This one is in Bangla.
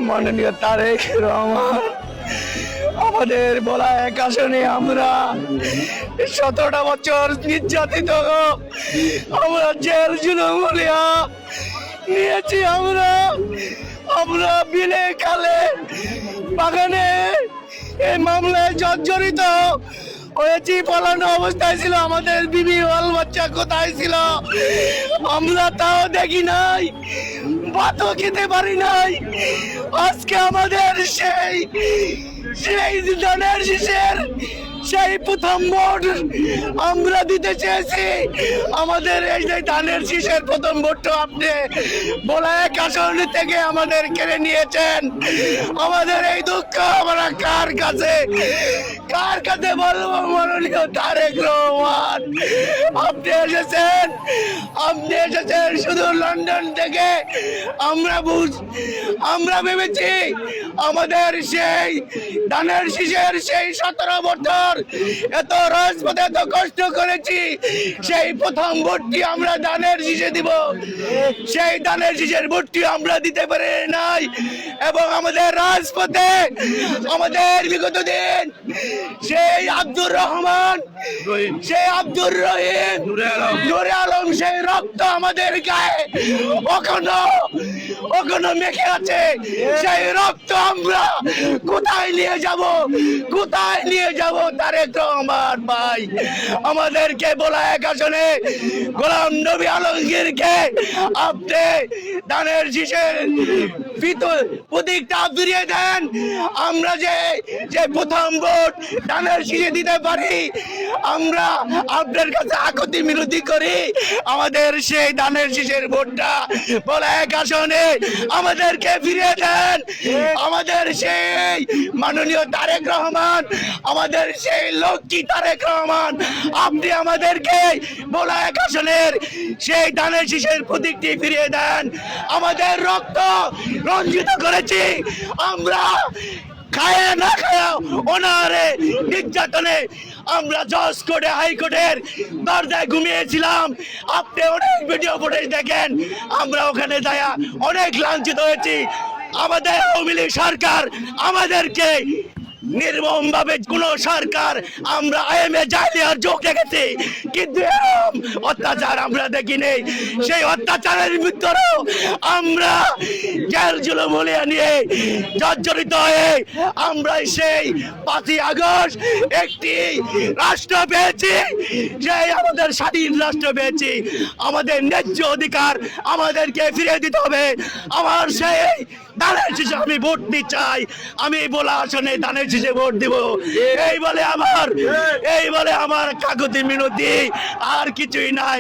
মাননীয় তারেক রহমান আমাদের বলা এক আসনে আমরা 17টা বছর নির্যাতিত আমরা জেল জুলুমলিয়া নিয়েছি। আমরা বিলে কালে বাগানে এই মামলায় জর্জরিত হয়েছি। পালানো অবস্থায় ছিল, আমাদের বিবি বাল বাচ্চা কোথায় ছিল আমরা তাও দেখি নাই, ভাতও খেতে পারি নাই। আজকে আমাদের সেই ধানের শীষের সেই প্রথম ভোট আমরা দিতে চেয়েছি। আমাদের এই যে ধানের শীষের প্রথম ভোটটা আপনি বলা এক আসন থেকে আমাদের কেড়ে নিয়েছেন। আমাদের এই দুঃখ আমরা কার কাছে বলবো? মাননীয় তারেক রহমান, আপনি এসেছেন শুধু লন্ডন থেকে। আমরা ভেবেছি আমাদের সেই ধানের শীষের সেই 17 বছর এত রাজপথে এত কষ্ট করেছি, সেই প্রথম ভোটটি আমরা ধানের শীষে দিব। সেই ধানের শীষের ভোটটি আমরা দিতে পারি নাই এবং আমাদের রাজপথে আমাদের বিগত দিন সেই আব্দুর রহমান, সেই আব্দুর রহিম, নূরে আলম, সেই রক্ত আমাদের গায়ে ওখানে মেখে আছে। সেই রক্ত আমরা কোথায় নিয়ে যাব? তারেক রহমান ভাই, আমাদেরকে বলা এক আসনে গোলাম নবী আলমগীরকে আপনি ধানের শীষের প্রতীকটা ফিরিয়ে দেন। আমরা যে প্রথম ভোট ধানের শীষে দিতে পারি, আমরা আপনার কাছে আকুতি মিনতি করি আমাদের সেই ধানের শীষের ভোটটা বলা এক আসনে আমাদেরকে ফিরিয়ে দেন। আমাদের সেই মাননীয় তারেক রহমান, আমাদের সেই লক্ষ্মী তারেক রহমান, আপনি আমাদেরকে বলা এক আসনের সেই ধানের শীষের প্রতীকটি ফিরিয়ে দেন। আমাদের রক্ত রঞ্জিত করেছি আমরা, খায় না খায় ওনারে নির্যাতনে আমরা জজ কোর্টে হাইকোর্টের দরজায় ঘুমিয়েছিলাম। আপনি অনেক ভিডিও ফুটেজ দেখেন, আমরা ওখানে যায়া অনেক লাঞ্ছিত হয়েছি। আমাদের আওয়ামী লীগ সরকার আমাদেরকে নির্মম ভাবে কোন সরকার আমরা আইএমএ জালিয়ার যোগ রেখেছি, কিন্তু এরকম অত্যাচার আমরা দেখিনি। সেই অত্যাচারের ভিতরেও আমরা জেল জুলুমলিয়া নিয়ে জর্জরিত হয়ে আমরা সেই 5ই আগস্ট একটি রাষ্ট্র পেয়েছি, সেই আমাদের স্বাধীন রাষ্ট্র পেয়েছি। আমাদের ন্যায্য অধিকার আমাদেরকে ফিরিয়ে দিতে হবে। আমার সেই ধানের শীষে আমি ভোট দিতে চাই, আমি বলা আসনে ধানের শীষে ভোট দিব। এই বলে আমার কাকুতি মিনতি, আর কিছুই নাই।